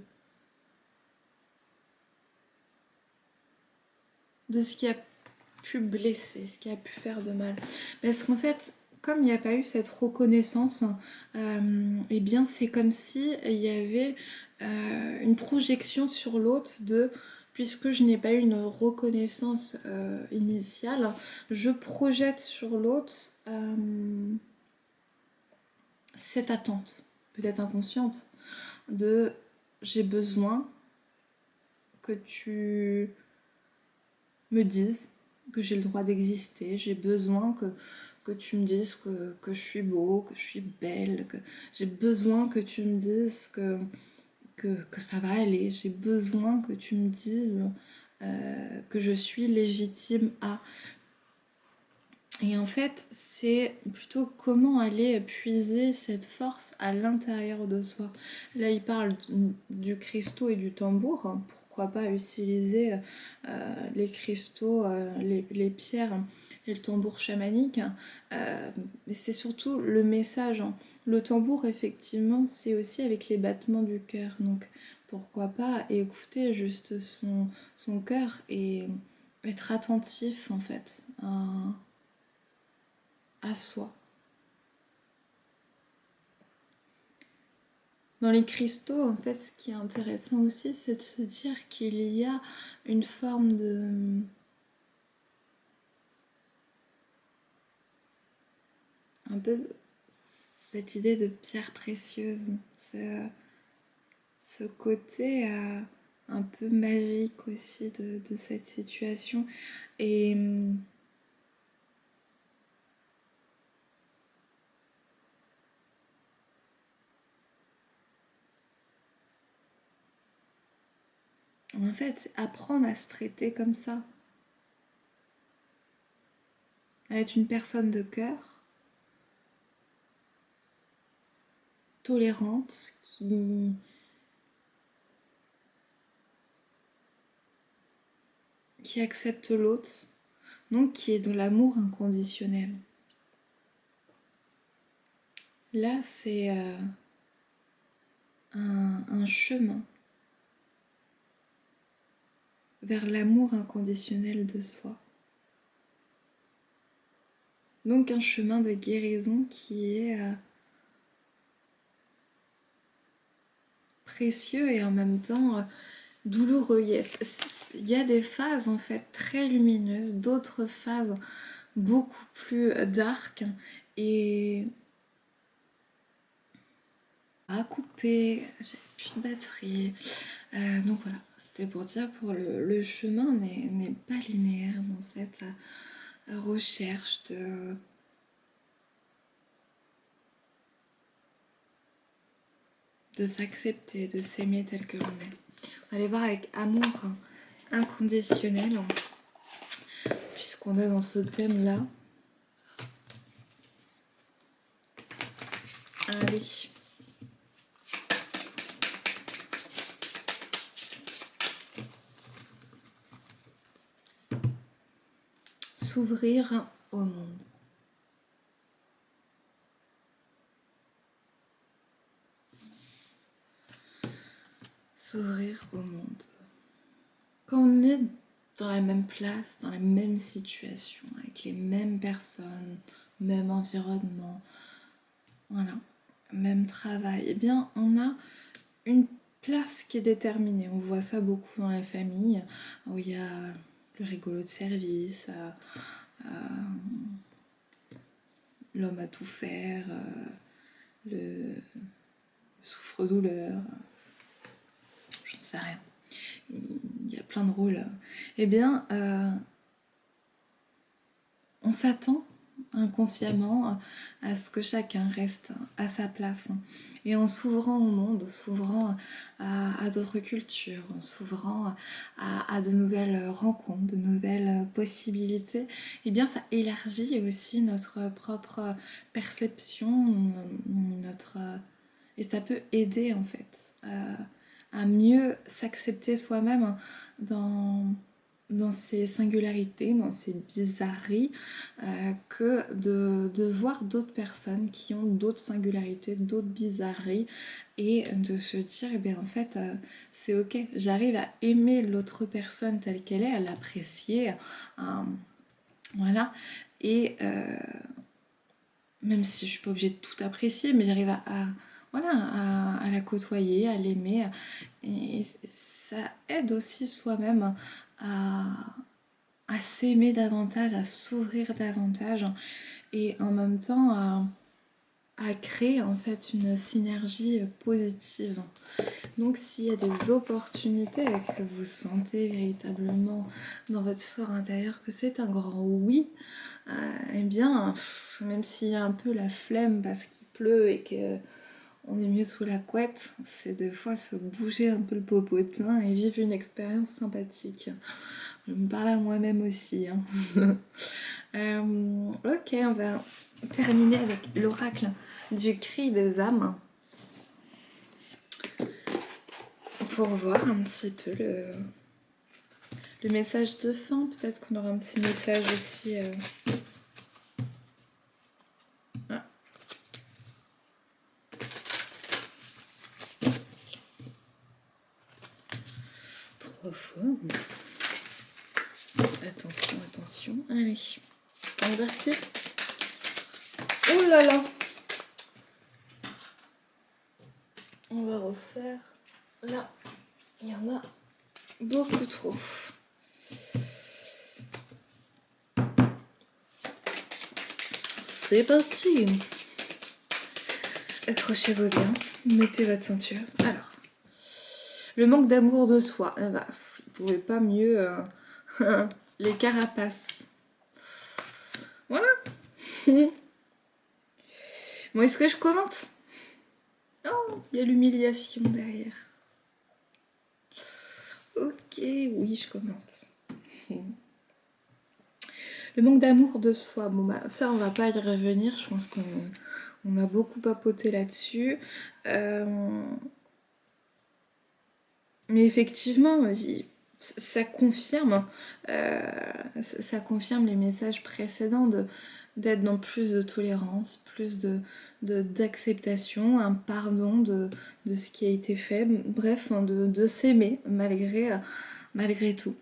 ce qui a pu blesser, ce qui a pu faire de mal. Parce qu'en fait, comme il n'y a pas eu cette reconnaissance, eh bien c'est comme si il y avait une projection sur l'autre de puisque je n'ai pas eu une reconnaissance initiale, je projette sur l'autre cette attente, peut-être inconsciente, de j'ai besoin que tu me dises que j'ai le droit d'exister, j'ai besoin que tu me dises que je suis beau, que je suis belle, que j'ai besoin que tu me dises que ça va aller, j'ai besoin que tu me dises que je suis légitime à. Et en fait, c'est plutôt comment aller puiser cette force à l'intérieur de soi. Là, il parle du cristaux et du tambour. Pourquoi pas utiliser les cristaux, les pierres et le tambour chamanique. Mais c'est surtout le message. Le tambour, effectivement, c'est aussi avec les battements du cœur. Donc, pourquoi pas écouter juste son cœur et être attentif, en fait, à soi. Dans les cristaux, en fait, ce qui est intéressant aussi, c'est de se dire qu'il y a une forme de... un peu cette idée de pierre précieuse, ce côté un peu magique aussi de cette situation. Et en fait, apprendre à se traiter comme ça, à être une personne de cœur, tolérante, qui accepte l'autre, donc qui est de l'amour inconditionnel. Là, c'est un chemin vers l'amour inconditionnel de soi. Donc un chemin de guérison qui est précieux et en même temps douloureux. Il y a des phases en fait très lumineuses, d'autres phases beaucoup plus dark et à couper, j'ai plus de batterie. Donc voilà, c'était pour dire pour le chemin n'est pas linéaire dans cette recherche de s'accepter, de s'aimer tel que l'on est. On va aller voir avec amour inconditionnel, puisqu'on est dans ce thème-là. Allez. S'ouvrir au monde. S'ouvrir au monde. Quand on est dans la même place, dans la même situation, avec les mêmes personnes, même environnement, voilà, même travail, eh bien on a une place qui est déterminée. On voit ça beaucoup dans la famille, où il y a le rigolo de service, l'homme à tout faire, le souffre-douleur, j'en sais rien. Il y a plein de rôles. Eh bien, on s'attend inconsciemment à ce que chacun reste à sa place. Et en s'ouvrant au monde, s'ouvrant à d'autres cultures, en s'ouvrant à de nouvelles rencontres, de nouvelles possibilités, eh bien ça élargit aussi notre propre perception, et ça peut aider en fait à mieux s'accepter soi-même dans ses singularités, dans ses bizarreries, que de voir d'autres personnes qui ont d'autres singularités, d'autres bizarreries, et de se dire, eh bien en fait, c'est ok, j'arrive à aimer l'autre personne telle qu'elle est, à l'apprécier, voilà, et même si je suis pas obligée de tout apprécier, mais j'arrive à la côtoyer, à l'aimer, et ça aide aussi soi-même à s'aimer davantage, à s'ouvrir davantage, et en même temps à créer en fait une synergie positive. Donc s'il y a des opportunités et que vous sentez véritablement dans votre fort intérieur que c'est un grand oui, eh bien, même s'il y a un peu la flemme parce qu'il pleut et que on est mieux sous la couette, c'est des fois se bouger un peu le popotin et vivre une expérience sympathique. Je me parle à moi-même aussi. Ok, on va terminer avec l'oracle du cri des âmes pour voir un petit peu le message de fin. Peut-être qu'on aura un petit message aussi. Ah. Trois fois. Attention, attention. Allez, on est parti. Oh là là. On va refaire. Là, il y en a beaucoup trop. C'est parti. Accrochez-vous bien, mettez votre ceinture. Alors, le manque d'amour de soi. Eh ben, vous ne pouvez pas mieux les carapaces. Voilà. Bon, est-ce que je commente? Oh, il y a l'humiliation derrière. Ok, oui, je commente. Le manque d'amour de soi, bon bah ça on va pas y revenir, je pense qu'on a beaucoup papoté là-dessus. Mais effectivement, ça confirme les messages précédents d'être dans plus de tolérance, plus d'acceptation, un pardon de ce qui a été fait, bref, hein, de s'aimer malgré tout.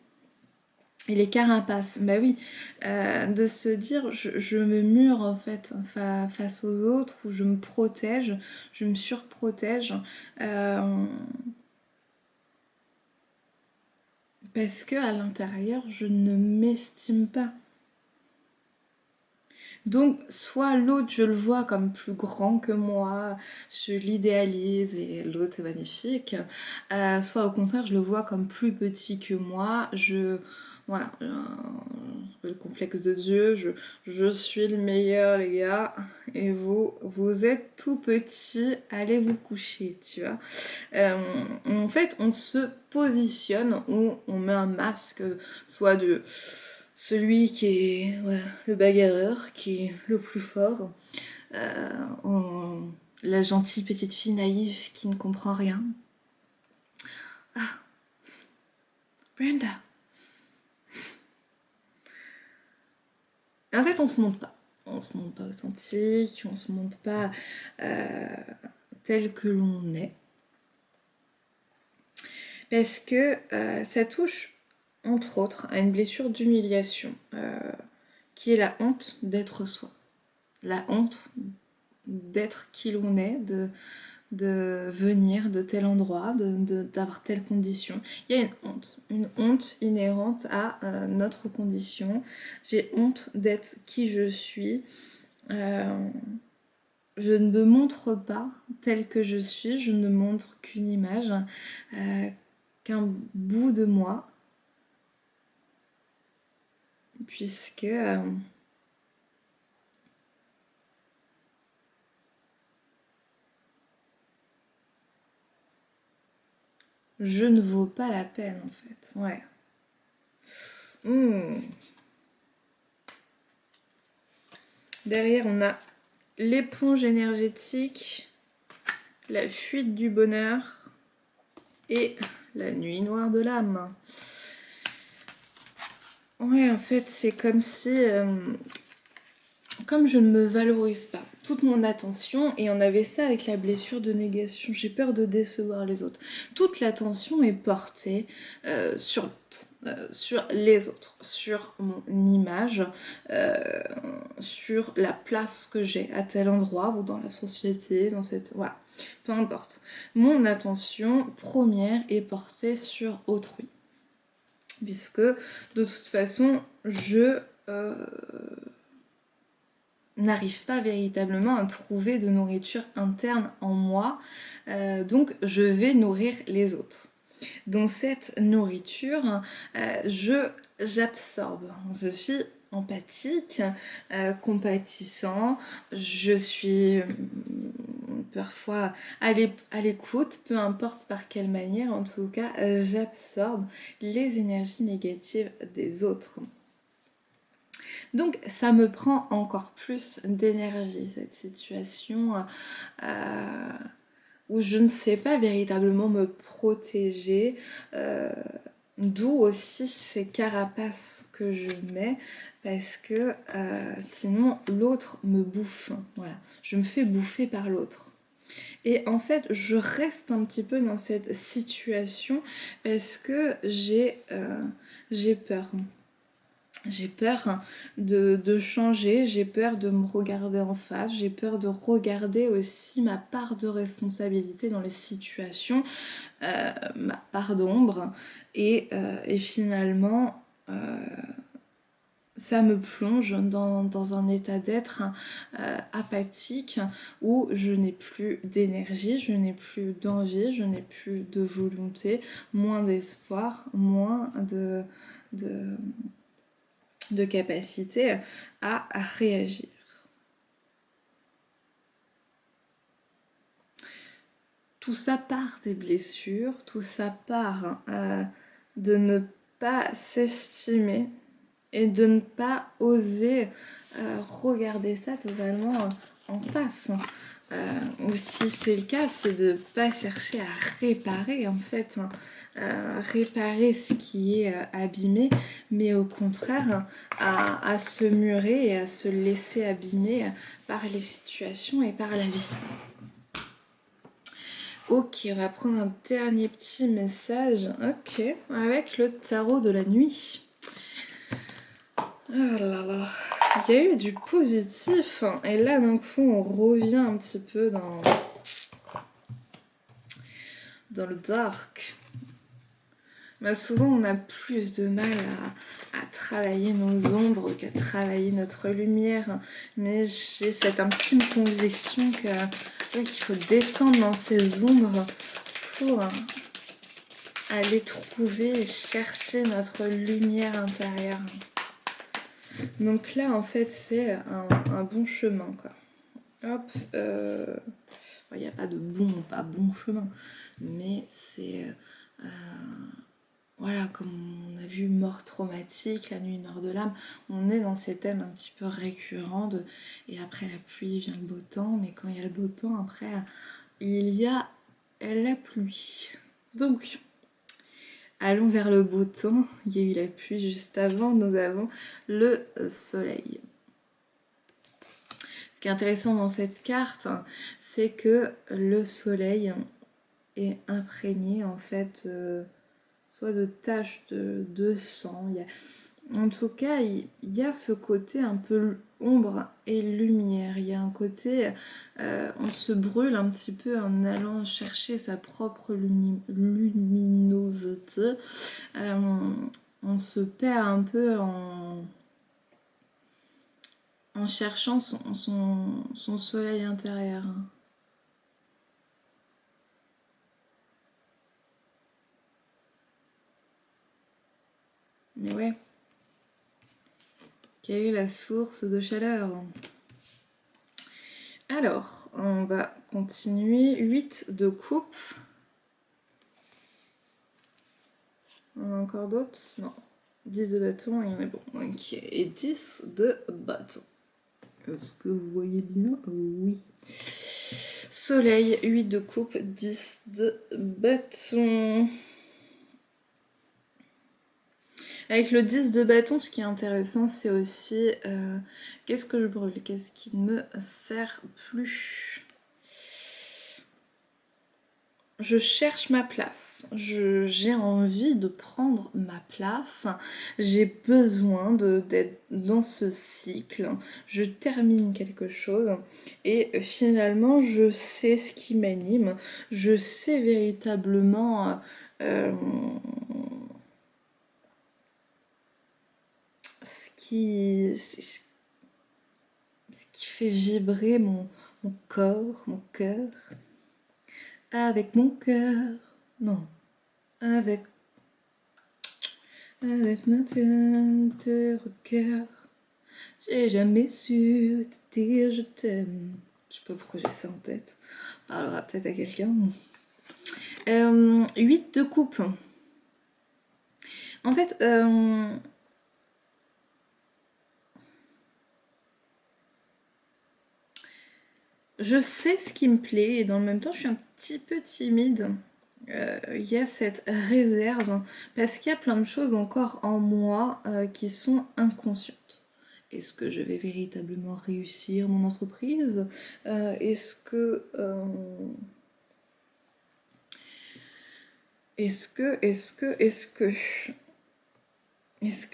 Et les carapaces, bah oui, de se dire je me mure en fait face aux autres, ou je me protège, je me surprotège, parce que à l'intérieur je ne m'estime pas. Donc, soit l'autre, je le vois comme plus grand que moi, je l'idéalise et l'autre est magnifique, soit au contraire, je le vois comme plus petit que moi, voilà, le complexe de Dieu, je suis le meilleur, les gars, et vous êtes tout petit, allez vous coucher, tu vois. En fait, on se positionne, on met un masque, soit de celui qui est voilà, le bagarreur, qui est le plus fort, la gentille petite fille naïve qui ne comprend rien. Ah, Brenda. Et en fait, on se montre pas. On se montre pas authentique, on se montre pas tel que l'on est. Parce que ça touche, entre autres, à une blessure d'humiliation, qui est la honte d'être soi. La honte d'être qui l'on est, de venir de tel endroit, d'avoir telle condition. Il y a une honte inhérente à notre condition. J'ai honte d'être qui je suis. Je ne me montre pas telle que je suis, je ne montre qu'une image, qu'un bout de moi, puisque je ne vaux pas la peine en fait. Ouais. Derrière, on a l'éponge énergétique, la fuite du bonheur et la nuit noire de l'âme. Ouais, en fait, c'est comme si... comme je ne me valorise pas, toute mon attention, et on avait ça avec la blessure de négation, j'ai peur de décevoir les autres. Toute l'attention est portée sur l'autre, sur les autres, sur mon image, sur la place que j'ai à tel endroit ou dans la société, dans cette... Voilà, peu importe. Mon attention première est portée sur autrui. Puisque, de toute façon, je... n'arrive pas véritablement à trouver de nourriture interne en moi, donc je vais nourrir les autres. Dans cette nourriture, j'absorbe, je suis empathique, compatissant, je suis parfois à l'écoute, peu importe par quelle manière, en tout cas, j'absorbe les énergies négatives des autres. Donc ça me prend encore plus d'énergie, cette situation où je ne sais pas véritablement me protéger, d'où aussi ces carapaces que je mets, parce que sinon l'autre me bouffe, voilà, je me fais bouffer par l'autre. Et en fait, je reste un petit peu dans cette situation parce que j'ai peur. J'ai peur de changer, j'ai peur de me regarder en face, j'ai peur de regarder aussi ma part de responsabilité dans les situations, ma part d'ombre, et finalement ça me plonge dans un état d'être apathique où je n'ai plus d'énergie, je n'ai plus d'envie, je n'ai plus de volonté, moins d'espoir, moins de capacité à réagir. Tout ça part des blessures, tout ça part de ne pas s'estimer et de ne pas oser regarder ça totalement en face. ou si c'est le cas, c'est de ne pas chercher à réparer en fait, hein, réparer ce qui est abîmé, mais au contraire à se murer et à se laisser abîmer par les situations et par la vie. Ok, on va prendre un dernier petit message. Ok, avec le tarot de la nuit. Oh là là. Il y a eu du positif. Et là, d'un coup, on revient un petit peu dans le dark. Bah souvent, on a plus de mal à travailler nos ombres qu'à travailler notre lumière. Mais j'ai cette intime conviction qu'il faut descendre dans ces ombres pour aller trouver et chercher notre lumière intérieure. Donc là, en fait, c'est un bon chemin, quoi. Hop, il n'y a pas de bon ou pas bon chemin, mais c'est... voilà, comme on a vu mort traumatique, la nuit nord de l'âme, on est dans ces thèmes un petit peu récurrents de et après la pluie vient le beau temps, mais quand il y a le beau temps, après il y a la pluie. Donc, allons vers le beau temps. Il y a eu la pluie juste avant, nous avons le soleil. Ce qui est intéressant dans cette carte, c'est que le soleil est imprégné en fait soit de taches de sang. En tout cas, il y a ce côté un peu ombre et lumière. Il y a un côté, on se brûle un petit peu en allant chercher sa propre luminosité. On se perd un peu en cherchant son soleil intérieur. Mais ouais. Quelle est la source de chaleur? Alors, on va continuer. 8 de coupe. On a encore d'autres? Non. 10 de bâton et on est bon. Ok. Et 10 de bâton. Est-ce que vous voyez bien? Oui. Soleil, 8 de coupe, 10 de bâton. Avec le 10 de bâton, ce qui est intéressant, c'est aussi qu'est-ce que je brûle? Qu'est-ce qui ne me sert plus? Je cherche ma place, j'ai envie de prendre ma place, j'ai besoin d'être dans ce cycle, je termine quelque chose et finalement je sais ce qui m'anime, je sais véritablement ce qui fait vibrer mon corps, mon cœur. Avec mon cœur, non, avec notre cœur, j'ai jamais su te dire je t'aime. Je sais pas pourquoi j'ai ça en tête. On parlera peut-être à quelqu'un. 8 de coupe. En fait, je sais ce qui me plaît et dans le même temps, je suis un petit peu timide. Il y a cette réserve parce qu'il y a plein de choses encore en moi qui sont inconscientes. Est-ce que je vais véritablement réussir mon entreprise? Est-ce que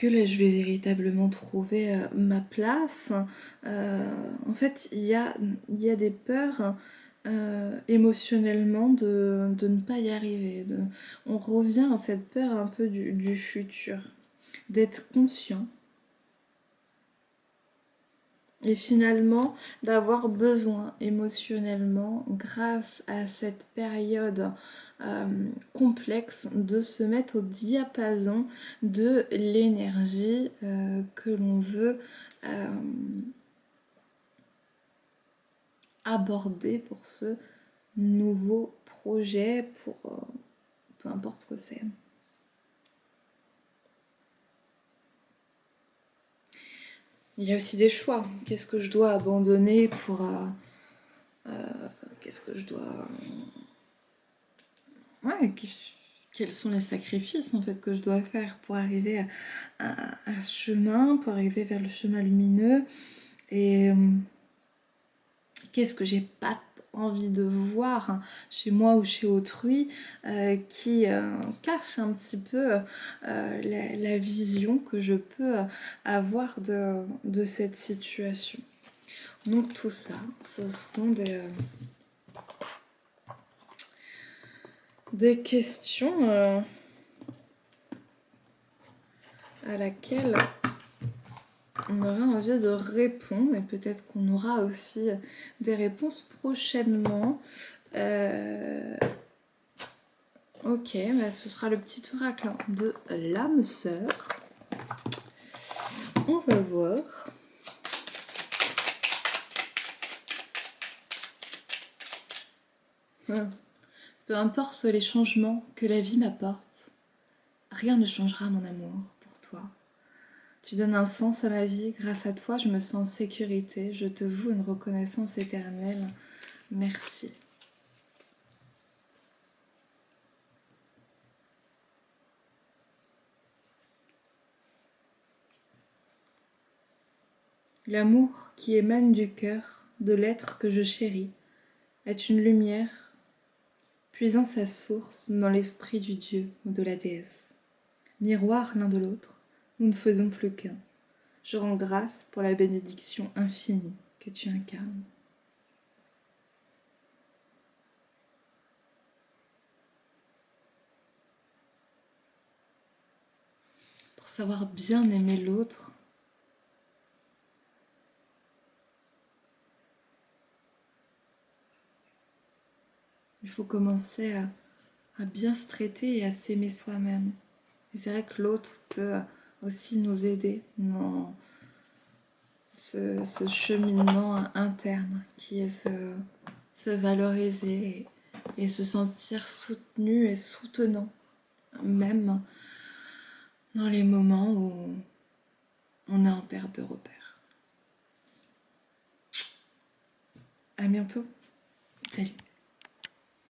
là je vais véritablement trouver ma place? En fait, il y a des peurs émotionnellement de ne pas y arriver. On revient à cette peur un peu du futur, d'être conscient et finalement d'avoir besoin émotionnellement, grâce à cette période complexe, de se mettre au diapason de l'énergie que l'on veut aborder pour ce nouveau projet, pour peu importe ce que c'est. Il y a aussi des choix. Qu'est-ce que je dois abandonner pour qu'est-ce que je dois... Ouais, quels sont les sacrifices en fait que je dois faire pour arriver à ce chemin, pour arriver vers le chemin lumineux, et qu'est-ce que j'ai pas envie de voir hein, chez moi ou chez autrui qui cache un petit peu la vision que je peux avoir de cette situation. Donc tout ça, ce seront des questions à laquelle on aura envie de répondre, et peut-être qu'on aura aussi des réponses prochainement. Ok, bah ce sera le petit oracle de l'âme sœur. On va voir. Peu importe les changements que la vie m'apporte, rien ne changera mon amour pour toi. Tu donnes un sens à ma vie, grâce à toi je me sens en sécurité, je te voue une reconnaissance éternelle. Merci. L'amour qui émane du cœur de l'être que je chéris est une lumière puisant sa source dans l'esprit du Dieu ou de la déesse. Miroir l'un de l'autre, nous ne faisons plus qu'un. Je rends grâce pour la bénédiction infinie que tu incarnes. Pour savoir bien aimer l'autre, il faut commencer à bien se traiter et à s'aimer soi-même. Et c'est vrai que l'autre peut aussi nous aider dans ce cheminement interne qui est se valoriser et se sentir soutenu et soutenant, même dans les moments où on est en perte de repère. À bientôt. Salut.